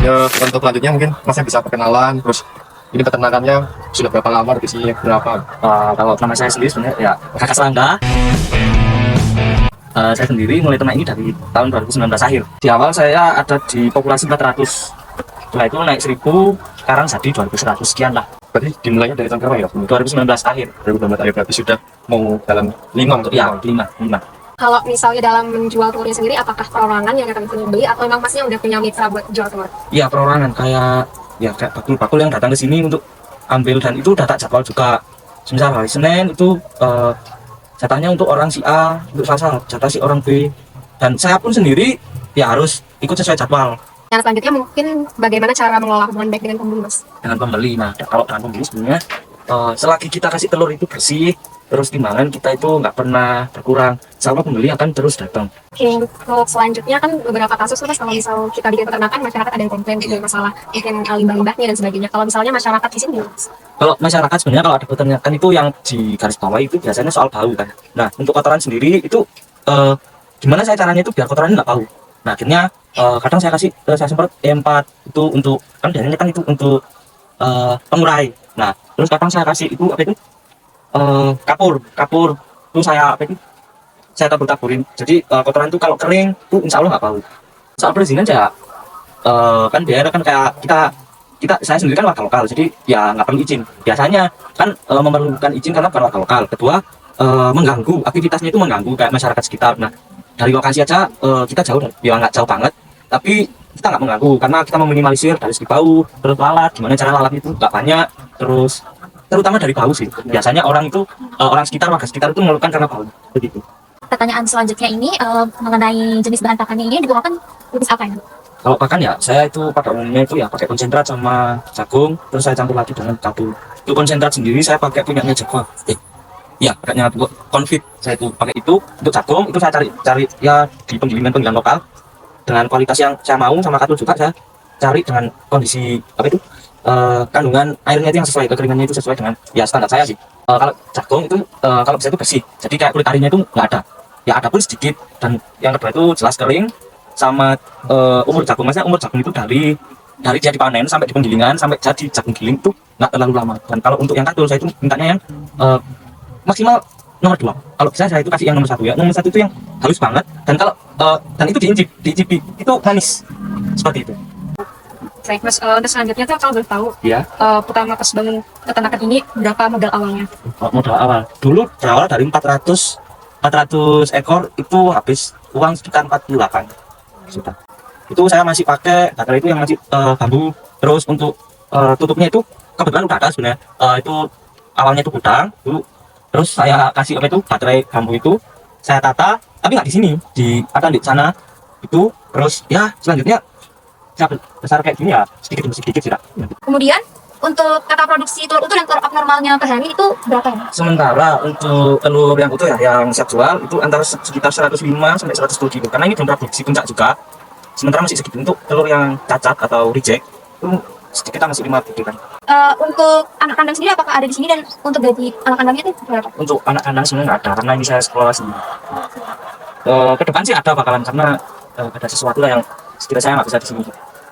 Ya untuk selanjutnya mungkin masnya bisa perkenalan, terus ini peternakannya sudah berapa lama, di sini berapa? Kalau nama saya sendiri sebenarnya ya Kakak Selangga. Saya sendiri mulai ternak ini dari tahun 2019 akhir. Di awal saya ada di populasi 400, setelah itu naik 1000, sekarang jadi 2100 sekian lah. Berarti dimulainya dari tahun berapa ya? 2019 akhir. 2019 akhir, berarti sudah mau dalam 5 untuk Ya, 5. Kalau misalnya dalam menjual telurnya sendiri, apakah perorangan yang akan beli atau memang masnya udah punya mitra buat jual telur? Iya, perorangan kayak bakul-bakul yang datang ke sini untuk ambil, dan itu udah tak jadwal juga. Misal hari Senin itu jatahnya untuk orang si A, untuk Selasa jatah si orang B, dan saya pun sendiri ya harus ikut sesuai jadwal. Yang selanjutnya mungkin bagaimana cara mengelola hubungan baik dengan pembeli, Mas? Dengan pembeli, nah kalau dengan pembeli sebenarnya selagi kita kasih telur itu bersih, terus timbangan kita itu nggak pernah berkurang, insya Allah pembeli akan terus datang. Oke, untuk selanjutnya kan beberapa kasus Mas, kalau misal kita bikin peternakan, masyarakat ada yang komplain gitu masalah mungkin limbah-limbahnya dan sebagainya. Kalau misalnya masyarakat di sini, Mas? Kalau masyarakat sebenarnya kalau ada peternakan itu yang di garis bawah itu biasanya soal bau kan. Nah untuk kotoran sendiri itu gimana saya caranya itu biar kotoran nggak bau. Nah akhirnya kadang saya kasih saya semprot E4 itu untuk, kan biasanya kan itu untuk pengurai. Nah terus kadang saya kasih itu apa itu kapur itu saya apa itu saya tabur-taburin. Jadi kotoran itu kalau kering itu insya Allah nggak bau. Soal perizinan ya kan biaya kan kayak saya sendiri kan warga lokal, jadi ya nggak perlu izin. Biasanya kan memerlukan izin karena bukan warga lokal. Kedua, mengganggu aktivitasnya, itu mengganggu kayak masyarakat sekitar. Nah dari lokasi aja kita jauh, ya nggak jauh banget, tapi kita nggak mengganggu karena kita meminimalisir dari segi bau. Terus lalat, gimana cara lalat itu nggak banyak, terus terutama dari bau sih. Biasanya orang warga sekitar itu mengeluhkan karena bau begitu. Pertanyaan selanjutnya ini mengenai jenis bahan pakannya ini digunakan jenis apa ya? Kalau pakan ya, saya itu pada umumnya itu ya pakai konsentrat sama jagung, terus saya campur lagi dengan cabai. Itu konsentrat sendiri saya pakai punyanya Jaguar. Ya, pakainya Confit. Saya itu pakai itu. Untuk jagung itu saya cari ya di penggilingan lokal dengan kualitas yang saya mau, sama katul juga saya cari dengan kondisi apa itu kandungan airnya itu yang sesuai, kekeringannya itu sesuai dengan ya standar saya sih. Kalau jagung itu kalau bisa itu bersih, jadi kayak kulit arinya itu nggak ada. Ya ada pun sedikit. Dan yang kedua itu jelas kering. Sama umur jagung, maksudnya umur jagung itu dari dia dipanen sampai di penggilingan sampai jadi jagung giling itu nggak terlalu lama. Dan kalau untuk yang katul saya itu mintanya yang maksimal nomor 2. Kalau saya itu kasih yang nomor 1 ya. Nomor 1 itu yang halus banget, dan kalau dan itu diicipi itu manis seperti itu. Baik, Mas, untuk selanjutnya tuh kalau boleh tahu, Ya. pertama pas bangun peternakan ini berapa modal awalnya? Modal awal dulu berawal dari 400 ekor itu habis uang sekitar 48 juta. Itu saya masih pakai baterai itu yang masih bambu. Terus untuk tutupnya itu kebetulan udah ada sebenarnya. Itu awalnya itu gudang dulu. Terus saya kasih apa itu baterai bambu itu saya tata, tapi nggak di sini, ada di sana itu. Terus ya selanjutnya saya besar kayak gini ya, sedikit demi sedikit tidak. Kemudian untuk kata produksi telur utuh dan telur abnormalnya per hari itu berapa ya? Sementara untuk telur yang utuh ya, yang siap jual itu antara sekitar 105 sampai 110 kilo. Karena ini belum produksi puncak juga. Sementara masih segitu. Untuk telur yang cacat atau reject itu sekitar masih 5 kilo kan. Untuk anak kandang sendiri apakah ada di sini, dan untuk gaji anak kandangnya itu berapa? Untuk anak kandang sebenarnya nggak ada, karena ini saya sekolah sendiri. Ke depan sih ada bakalan, karena ada sesuatu lah yang sekiranya saya nggak bisa di sini.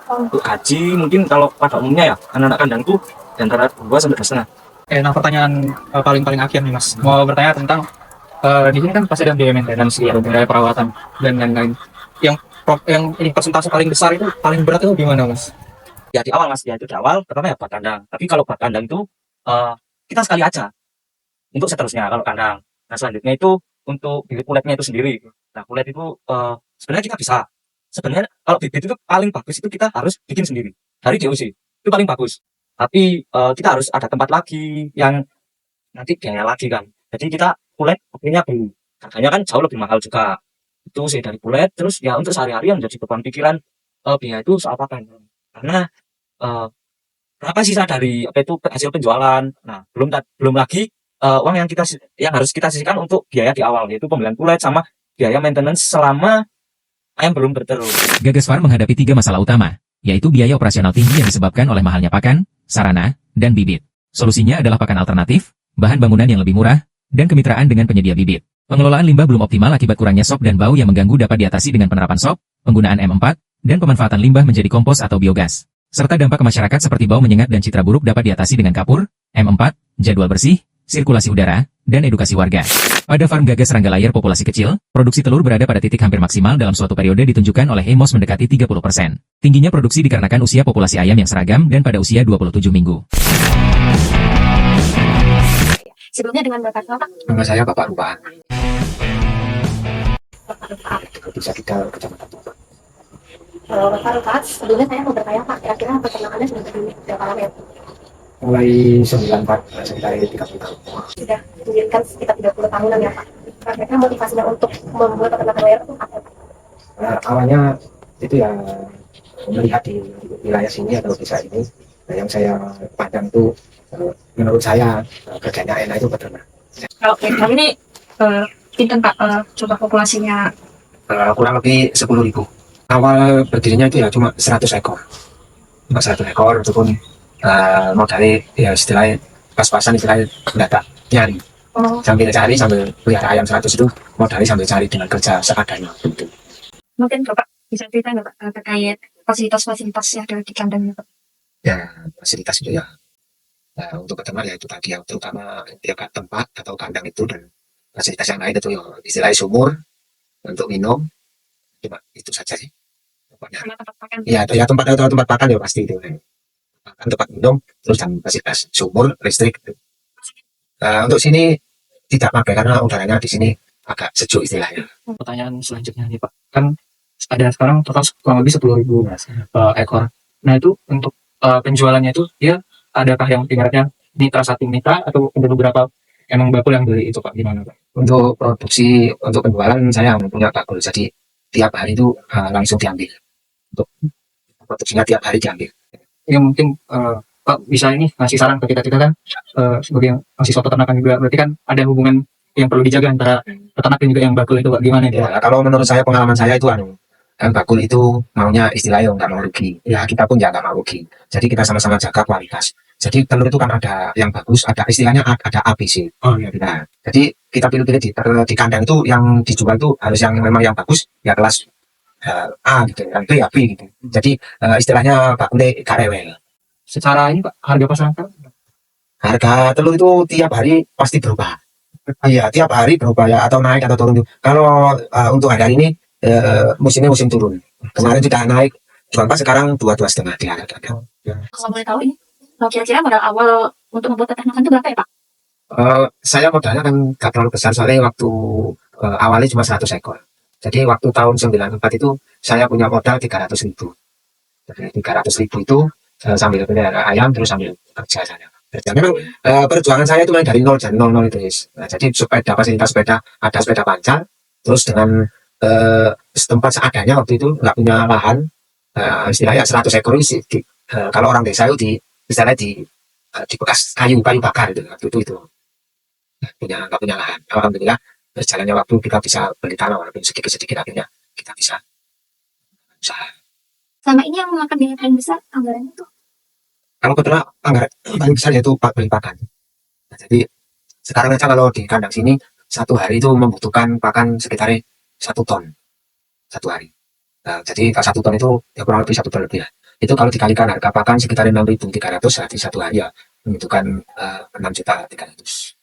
Untuk gaji mungkin kalau pada umumnya ya anak-anak kandang itu antara 2 sampai 2,5. Nah pertanyaan paling akhir nih Mas, mau bertanya tentang di sini kan pasti ada biaya maintenance, biaya perawatan dan lain-lain. Yang ini persentase paling besar itu, paling berat itu gimana Mas? Ya di awal Mas, ya itu di awal pertama ya buat kandang. Tapi kalau buat kandang itu kita sekali aja. Untuk seterusnya kalau kandang. Nah selanjutnya itu untuk bibit kuletnya itu sendiri. Nah kulet itu sebenarnya kita bisa. Sebenarnya kalau bibit itu paling bagus itu kita harus bikin sendiri dari DOC, itu paling bagus. Tapi kita harus ada tempat lagi yang nanti biaya lagi kan. Jadi kita kulet akhirnya beli. Harganya kan jauh lebih mahal juga. Itu sih dari kulet. Terus ya untuk sehari-hari yang jadi beban pikiran biaya itu soal pakan. Karena berapa sisa dari apa itu hasil penjualan. Nah belum lagi uang yang harus kita sisihkan untuk biaya di awal, yaitu pembelian kulit sama biaya maintenance selama ayam belum bertelur. Gagas Farm menghadapi 3 masalah utama, yaitu biaya operasional tinggi yang disebabkan oleh mahalnya pakan, sarana, dan bibit. Solusinya adalah pakan alternatif, bahan bangunan yang lebih murah, dan kemitraan dengan penyedia bibit. Pengelolaan limbah belum optimal akibat kurangnya sop dan bau yang mengganggu dapat diatasi dengan penerapan sop, penggunaan M4, dan pemanfaatan limbah menjadi kompos atau biogas. Serta dampak ke masyarakat seperti bau menyengat dan citra buruk dapat diatasi dengan kapur, M4, jadwal bersih, sirkulasi udara, dan edukasi warga. Pada farm Gagas Serangga Layar populasi kecil, produksi telur berada pada titik hampir maksimal dalam suatu periode ditunjukkan oleh EMOS mendekati 30%. Tingginya produksi dikarenakan usia populasi ayam yang seragam dan pada usia 27 minggu. Sebelumnya dengan Bapak Pak, Nama saya Bapak Rupahan. Bisa kita kecamatan Tuban. kalau Bapak Rupat, sebelumnya saya mau bertanya Pak, kira-kira peternakannya sudah berdiri berapa lama ya? Mulai 94 sekitar 30 tahun. Sudah didirikan sekitar 30 tahunan ya Pak. Kira-kira motivasinya untuk membuat peternakan layar itu apa? Awalnya itu ya melihat di wilayah sini atau desa ini, yang saya pandang itu menurut saya kerjanya enak itu peternak. Oke, kali ini pinten Pak coba populasinya Kurang lebih 10.000. Awal berdirinya itu ya cuma 100 ekor. Cuma 100 ekor itu pun modalnya ya istilahnya pas-pasan istilahnya mendadak nyari. Sambil cari sambil pelihara ayam 100 itu modalnya sambil cari dengan kerja seadanya. Gitu. mungkin Bapak bisa cerita nggak Pak terkait fasilitas-fasilitas yang ada di kandangnya Pak? Ya fasilitas itu ya untuk peternak ya itu tadi yang terutama ya tempat atau kandang itu dan fasilitas yang lain itu ya istilahnya sumur untuk minum, cuma itu saja sih pokoknya. Sama tempat makan. Ya tempat pakan ya pasti itu makan, tempat minum, terus dan fasilitas sumur, listrik gitu. Untuk sini tidak pakai karena udaranya di sini agak sejuk istilahnya. Pertanyaan selanjutnya nih Pak, kan ada sekarang total kurang lebih 10.000 ekor. Nah itu untuk penjualannya itu dia adakah yang ibaratnya mitra satu mitra atau ada beberapa emang bakul yang beli itu Pak, gimana Pak? Untuk produksi, untuk penjualan saya punya bakul, jadi tiap hari itu langsung diambil. Untuk produksinya tiap hari diambil. Ya mungkin Pak bisa ini ngasih saran ke kita kan sebagai mahasiswa peternakan juga, berarti kan ada hubungan yang perlu dijaga antara peternak dan juga yang bakul itu Pak, gimana itu Pak? Ya, kalau menurut saya pengalaman saya itu kan bakul itu maunya istilahnya nggak mau rugi. Ya kita pun ya nggak mau rugi. Jadi kita sama-sama jaga kualitas. Jadi telur itu kan ada yang bagus, ada istilahnya ada ABC. Oh iya. Nah, jadi kita pilih-pilih di kandang itu yang dijual itu harus yang memang yang bagus, ya kelas A gitu, yang B ya B gitu. Jadi istilahnya bakulnya gak rewel. Secara ini Pak, harga pasaran Pak? Harga telur itu tiap hari pasti berubah. Iya, tiap hari berubah ya, atau naik atau turun. Kalau untuk hari ini musimnya musim turun. Kemarin sudah naik, cuma sekarang 22,5 di harga. Kalau boleh tahu ini, kira-kira modal awal untuk membuat peternakan itu berapa ya Pak? Saya modalnya kan gak terlalu besar, soalnya waktu awalnya cuma 100 ekor. Jadi waktu tahun 94 itu saya punya modal 300.000. Jadi 300.000 itu sambil pelihara ayam terus sambil kerja saya. Memang perjuangan saya itu main dari nol dan nol itu guys. Nah, jadi sepeda fasilitas sepeda, ada sepeda pancal, terus dengan setempat seadanya waktu itu nggak punya lahan, istilahnya 100 ekor itu kalau orang desa itu istilahnya di bekas kayu bakar itu waktu itu nggak punya lahan. Alhamdulillah berjalannya waktu kita bisa beli tanah walaupun sedikit akhirnya kita bisa usaha. Selama ini yang memakan biaya paling besar anggarannya itu? Kalau peternak anggaran paling besar yaitu beli pakan. Nah, jadi sekarang aja kalau di kandang sini satu hari itu membutuhkan pakan sekitar 1 ton satu hari. Nah, jadi kalau 1 ton itu ya kurang lebih 1 ton lebih ya. Itu kalau dikalikan harga pakan sekitar 6.300 berarti satu hari ya membutuhkan 6.300.000.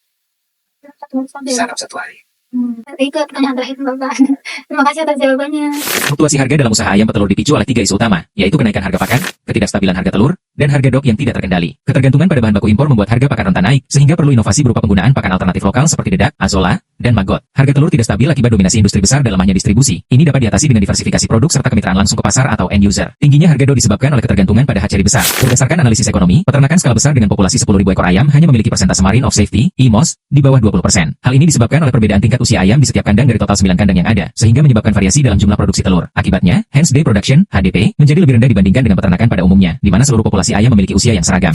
Sangat satu hari. Itu pertanyaan terakhir Bapak. Terima kasih atas jawabannya. Fluktuasi harga dalam usaha ayam petelur dipicu oleh 3 isu utama, yaitu kenaikan harga pakan, ketidakstabilan harga telur, dan harga dok yang tidak terkendali. Ketergantungan pada bahan baku impor membuat harga pakan rentan naik, sehingga perlu inovasi berupa penggunaan pakan alternatif lokal seperti dedak, azola, dan maggot. Harga telur tidak stabil akibat dominasi industri besar dalam lemahnya distribusi. Ini dapat diatasi dengan diversifikasi produk serta kemitraan langsung ke pasar atau end user. Tingginya harga dok disebabkan oleh ketergantungan pada hatchery besar. Berdasarkan analisis ekonomi, peternakan skala besar dengan populasi 10.000 ekor ayam hanya memiliki persentase margin of safety (IMOS) di bawah 20%. Hal ini disebabkan oleh perbedaan tingkat usia ayam di setiap kandang dari total 9 kandang yang ada, sehingga menyebabkan variasi dalam jumlah produksi telur. Akibatnya, hence day production (HDP) menjadi lebih rendah dibandingkan dengan peternakan pada umumnya, di mana seluruh populasi ayam memiliki usia yang seragam.